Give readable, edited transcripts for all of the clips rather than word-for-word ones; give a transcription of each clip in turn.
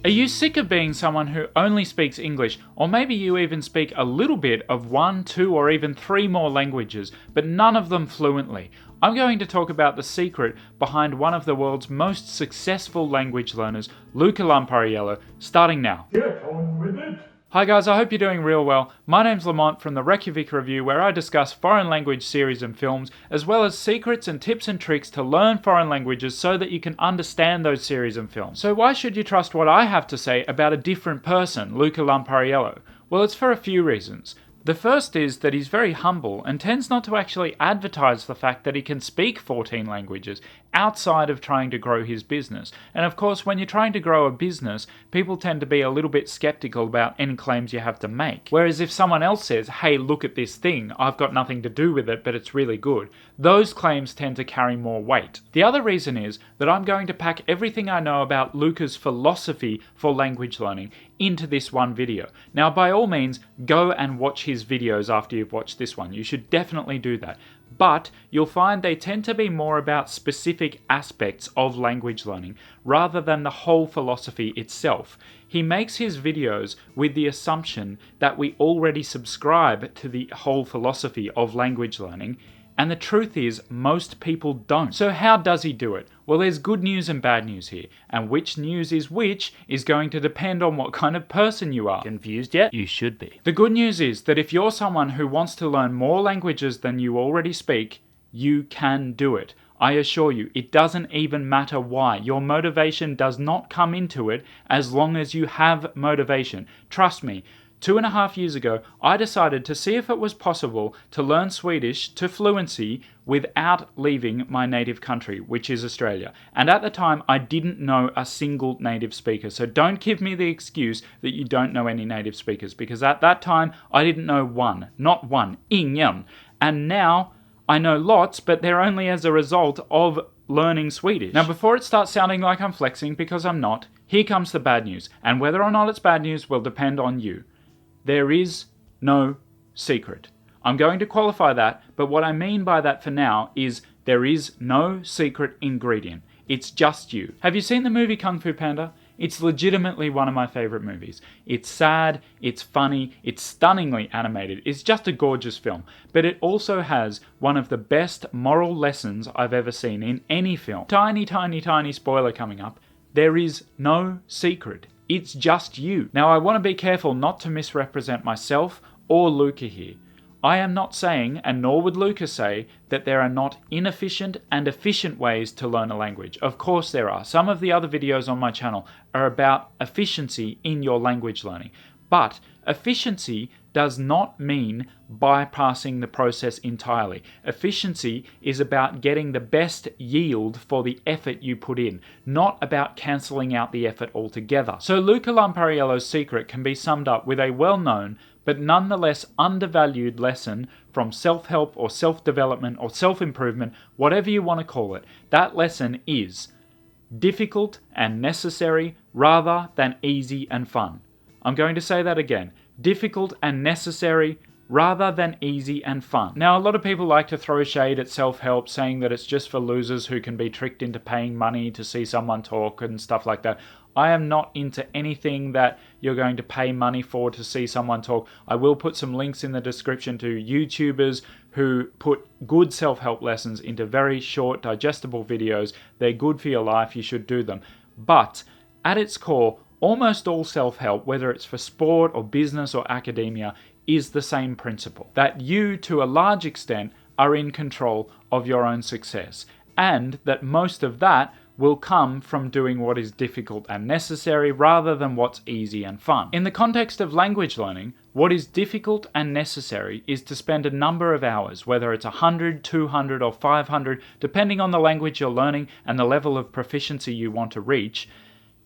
Are you sick of being someone who only speaks English, or maybe you even speak a little bit of 1, 2, or even 3 more languages, but none of them fluently? I'm going to talk about the secret behind one of the world's most successful language learners, Luca Lampariello, starting now. Get on with it! Hi guys, I hope you're doing real well. My name's Lamont from the Reykjavik Review, where I discuss foreign language series and films, as well as secrets and tips and tricks to learn foreign languages so that you can understand those series and films. So why should you trust what I have to say about a different person, Luca Lampariello? Well, it's for a few reasons. The first is that he's very humble and tends not to actually advertise the fact that he can speak 14 languages outside of trying to grow his business. And of course, when you're trying to grow a business, people tend to be a little bit skeptical about any claims you have to make. Whereas if someone else says, hey, look at this thing, I've got nothing to do with it, but it's really good, those claims tend to carry more weight. The other reason is that I'm going to pack everything I know about Luca's philosophy for language learning into this one video. Now, by all means, go and watch his videos after you've watched this one. You should definitely do that. But you'll find they tend to be more about specific aspects of language learning rather than the whole philosophy itself. He makes his videos with the assumption that we already subscribe to the whole philosophy of language learning, and the truth is, most people don't. So how does he do it? Well, there's good news and bad news here, and which news is which is going to depend on what kind of person you are. Confused yet? You should be. The good news is that if you're someone who wants to learn more languages than you already speak, you can do it. I assure you, it doesn't even matter why. Your motivation does not come into it as long as you have motivation. Trust me. 2.5 years ago, I decided to see if it was possible to learn Swedish to fluency without leaving my native country, which is Australia. And at the time, I didn't know a single native speaker. So don't give me the excuse that you don't know any native speakers, because at that time, I didn't know one. Not one. Ingen. And now, I know lots, but they're only as a result of learning Swedish. Now, before it starts sounding like I'm flexing, because I'm not, here comes the bad news. And whether or not it's bad news will depend on you. There is no secret. I'm going to qualify that, but what I mean by that for now is there is no secret ingredient. It's just you. Have you seen the movie Kung Fu Panda? It's legitimately one of my favorite movies. It's sad, it's funny, it's stunningly animated. It's just a gorgeous film. But it also has one of the best moral lessons I've ever seen in any film. Tiny, tiny, tiny spoiler coming up. There is no secret. It's just you. Now, I want to be careful not to misrepresent myself or Luca here. I am not saying, and nor would Luca say, that there are not inefficient and efficient ways to learn a language. Of course there are. Some of the other videos on my channel are about efficiency in your language learning. But efficiency does not mean bypassing the process entirely. Efficiency is about getting the best yield for the effort you put in, not about cancelling out the effort altogether. So Luca Lampariello's secret can be summed up with a well-known but nonetheless undervalued lesson from self-help or self-development or self-improvement, whatever you want to call it. That lesson is difficult and necessary rather than easy and fun. I'm going to say that again. Difficult and necessary rather than easy and fun. Now, a lot of people like to throw shade at self-help, saying that it's just for losers who can be tricked into paying money to see someone talk and stuff like that. I am not into anything that you're going to pay money for to see someone talk. I will put some links in the description to YouTubers who put good self-help lessons into very short, digestible videos. They're good for your life. You should do them. But at its core, almost all self-help, whether it's for sport or business or academia, is the same principle. That you, to a large extent, are in control of your own success. And that most of that will come from doing what is difficult and necessary rather than what's easy and fun. In the context of language learning, what is difficult and necessary is to spend a number of hours, whether it's 100, 200 or 500, depending on the language you're learning and the level of proficiency you want to reach,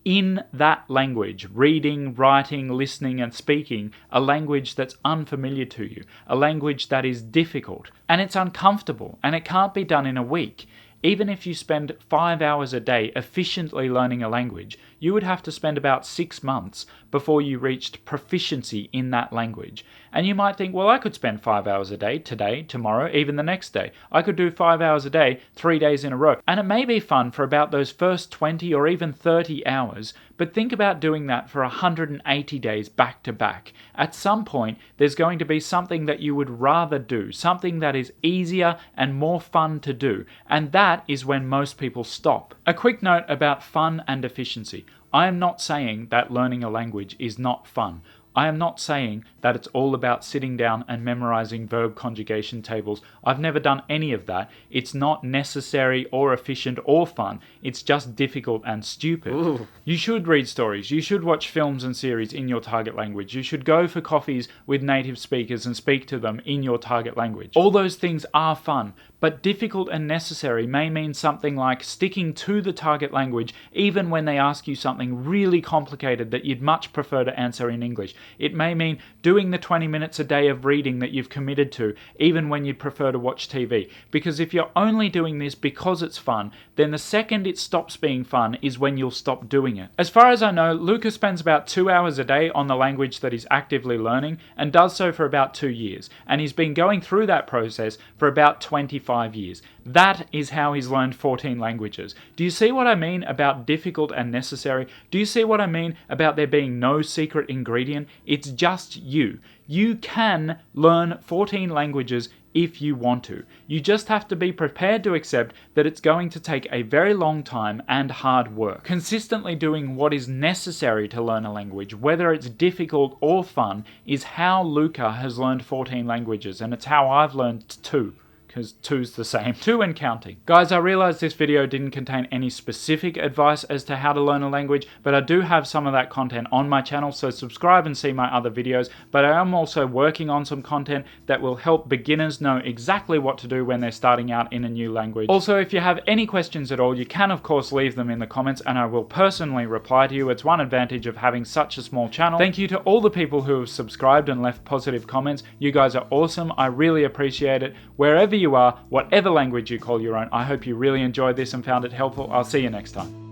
in that language, reading, writing, listening and speaking a language that's unfamiliar to you, a language that is difficult, and it's uncomfortable, and it can't be done in a week. Even if you spend 5 hours a day efficiently learning a language, you would have to spend about 6 months before you reached proficiency in that language. And you might think, well, I could spend 5 hours a day, today, tomorrow, even the next day. I could do 5 hours a day, 3 days in a row. And it may be fun for about those first 20 or even 30 hours, but think about doing that for 180 days back to back. At some point, there's going to be something that you would rather do, something that is easier and more fun to do, and that is when most people stop. A quick note about fun and efficiency. I am not saying that learning a language is not fun. I am not saying that it's all about sitting down and memorizing verb conjugation tables. I've never done any of that. It's not necessary or efficient or fun. It's just difficult and stupid. Ooh. You should read stories. You should watch films and series in your target language. You should go for coffees with native speakers and speak to them in your target language. All those things are fun, but difficult and necessary may mean something like sticking to the target language even when they ask you something really complicated that you'd much prefer to answer in English. It may mean doing the 20 minutes a day of reading that you've committed to, even when you'd prefer to watch TV. Because if you're only doing this because it's fun, then the second it stops being fun is when you'll stop doing it. As far as I know, Luca spends about 2 hours a day on the language that he's actively learning, and does so for about 2 years. And he's been going through that process for about 25 years. That is how he's learned 14 languages. Do you see what I mean about difficult and necessary? Do you see what I mean about there being no secret ingredient? It's just you. You can learn 14 languages if you want to. You just have to be prepared to accept that it's going to take a very long time and hard work. Consistently doing what is necessary to learn a language, whether it's difficult or fun, is how Luca has learned 14 languages, and it's how I've learned 2. Because 2's the same. 2 and counting. Guys, I realize this video didn't contain any specific advice as to how to learn a language, but I do have some of that content on my channel, so subscribe and see my other videos. But I am also working on some content that will help beginners know exactly what to do when they're starting out in a new language. Also, if you have any questions at all, you can of course leave them in the comments and I will personally reply to you. It's one advantage of having such a small channel. Thank you to all the people who have subscribed and left positive comments. You guys are awesome. I really appreciate it. Wherever you are, whatever language you call your own, I hope you really enjoyed this and found it helpful. I'll see you next time.